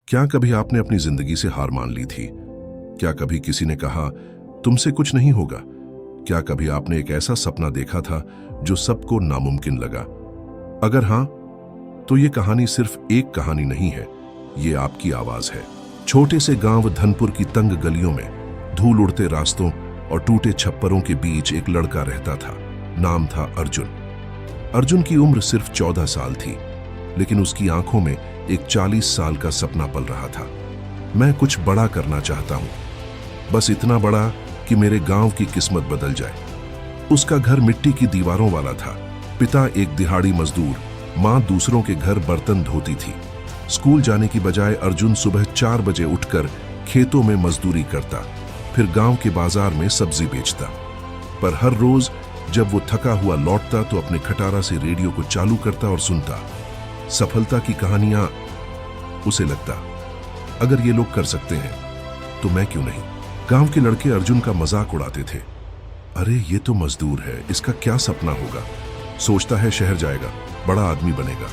क्या कभी आपने अपनी जिंदगी से हार मान ली थी? क्या कभी किसी ने कहा तुमसे कुछ नहीं होगा? क्या कभी आपने एक ऐसा सपना देखा था जो सबको नामुमकिन लगा? अगर हां, तो ये कहानी सिर्फ एक कहानी नहीं है, ये आपकी आवाज है। छोटे से गांव धनपुर की तंग गलियों में, धूल उड़ते रास्तों और टूटे छप्परों के बीच एक लड़का रहता था। नाम था अर्जुन। अर्जुन की उम्र सिर्फ 14 साल थी, लेकिन उसकी आंखों में एक 40 साल का सपना पल रहा था। मैं कुछ बड़ा करना चाहता हूं, बस इतना बड़ा कि मेरे गांव की किस्मत बदल जाए। उसका घर मिट्टी की दीवारों वाला था। पिता एक दिहाड़ी मजदूर, मां दूसरों के घर बर्तन धोती थी। स्कूल जाने की बजाय अर्जुन सुबह 4 बजे उठकर खेतों में मजदूरी करता, फिर गांव के बाजार में सब्जी बेचता। पर हर रोज जब वो थका हुआ लौटता तो अपने खटारा से रेडियो को चालू करता और सुनता सफलता की कहानियां। उसे लगता, अगर ये लोग कर सकते हैं तो मैं क्यों नहीं? गांव के लड़के अर्जुन का मजाक उड़ाते थे। अरे ये तो मजदूर है, इसका क्या सपना होगा? सोचता है शहर जाएगा, बड़ा आदमी बनेगा।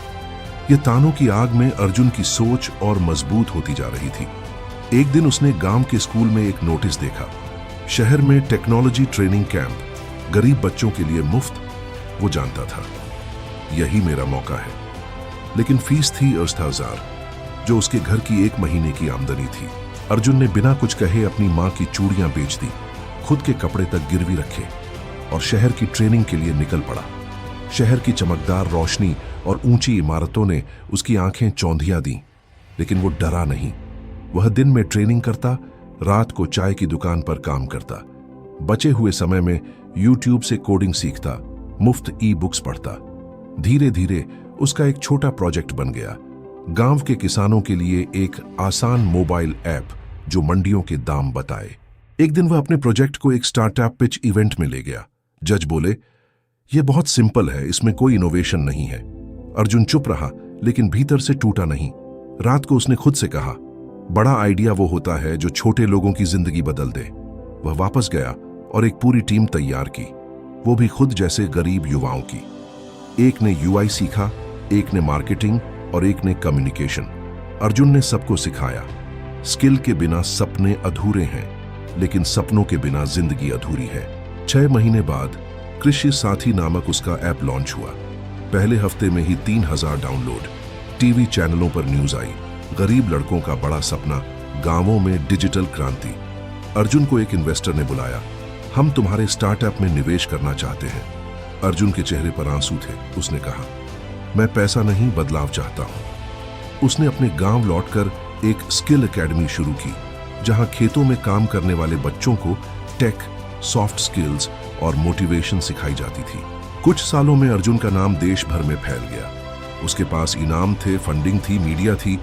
ये तानों की आग में अर्जुन की सोच और मजबूत होती जा रही थी। एक दिन उसने गांव के स्कूल में एक नोटिस देखा, शहर में टेक्नोलॉजी ट्रेनिंग कैंप, गरीब बच्चों के लिए मुफ्त। वो जानता था यही मेरा मौका है, लेकिन फीस थी 80,000, जो उसके घर की 1 महीने की आमदनी थी। अर्जुन ने बिना कुछ कहे अपनी मां की चूड़ियां बेच दी, खुद के कपड़े तक गिरवी रखे और शहर की ट्रेनिंग के लिए निकल पड़ा। शहर की चमकदार रोशनी और ऊंची इमारतों ने उसकी आंखें चौंधिया दी, लेकिन वो डरा नहीं। वह दिन में ट्रेनिंग करता, रात को चाय की दुकान पर काम करता, बचे हुए समय में यूट्यूब से कोडिंग सीखता, मुफ्त ई-बुक्स पढ़ता। धीरे धीरे उसका एक छोटा प्रोजेक्ट बन गया, गांव के किसानों के लिए एक आसान मोबाइल ऐप जो मंडियों के दाम बताए। एक दिन वह अपने प्रोजेक्ट को एक स्टार्टअप पिच इवेंट में ले गया। जज बोले, यह बहुत सिंपल है, इसमें कोई इनोवेशन नहीं है। अर्जुन चुप रहा, लेकिन भीतर से टूटा नहीं। रात को उसने खुद से कहा, बड़ा आइडिया वो होता है जो छोटे लोगों की जिंदगी बदल दे। वह वापस गया और एक पूरी टीम तैयार की, वो भी खुद जैसे गरीब युवाओं की। एक ने यूआई सीखा, एक ने मार्केटिंग और एक ने कम्युनिकेशन। अर्जुन ने सबको सिखाया, स्किल के बिना सपने अधूरे हैं, लेकिन सपनों के बिना जिंदगी अधूरी है। 6 महीने बाद कृषि साथी नामक उसका ऐप लॉन्च हुआ। पहले हफ्ते में ही 3000 डाउनलोड, टीवी चैनलों पर न्यूज आई, गरीब लड़कों का बड़ा सपना, गांवों में डिजिटल क्रांति। अर्जुन को एक इन्वेस्टर ने बुलाया, हम तुम्हारे स्टार्टअप में निवेश करना चाहते हैं। अर्जुन के चेहरे पर आंसू थे। उसने कहा, मैं पैसा नहीं, बदलाव चाहता हूं। उसने अपने गांव लौटकर एक स्किल एकेडमी शुरू की, जहां खेतों में काम करने वाले बच्चों को टेक, सॉफ्ट स्किल्स और मोटिवेशन सिखाई जाती थी। कुछ सालों में अर्जुन का नाम देश भर में फैल गया। उसके पास इनाम थे, फंडिंग थी, मीडिया थी,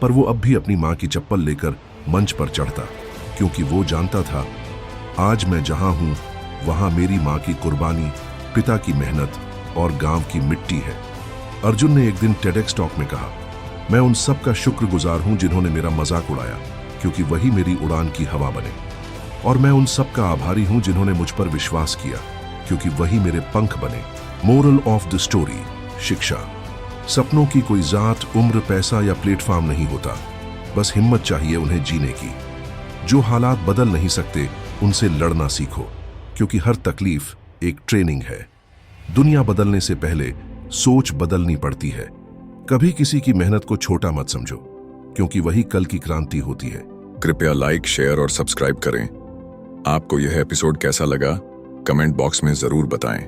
पर वो अब भी अपनी मां की चप्पल लेकर मंच पर चढ़ता, क्योंकि वो जानता था, आज मैं जहां हूं वहां मेरी मां की कुर्बानी, पिता की मेहनत और गांव की मिट्टी है। अर्जुन ने एक दिन टेडेक्स टॉक में कहा, मैं उन सब का शुक्रगुजार हूं जिन्होंने मेरा मजाक उड़ाया, क्योंकि वही मेरी उड़ान की हवा बने। और मैं उन सब का आभारी हूं जिन्होंने मुझ पर विश्वास किया, क्योंकि वही मेरे पंख बने। मोरल ऑफ द स्टोरी, शिक्षा। सपनों की कोई जात, उम्र, पैसा या प्लेटफॉर्म नहीं होता, बस हिम्मत चाहिए उन्हें जीने की। जो हालात बदल नहीं सकते उनसे लड़ना सीखो, क्योंकि हर तकलीफ एक ट्रेनिंग है। दुनिया बदलने से पहले सोच बदलनी पड़ती है। कभी किसी की मेहनत को छोटा मत समझो, क्योंकि वही कल की क्रांति होती है। कृपया लाइक, शेयर और सब्सक्राइब करें। आपको यह एपिसोड कैसा लगा, कमेंट बॉक्स में जरूर बताएं।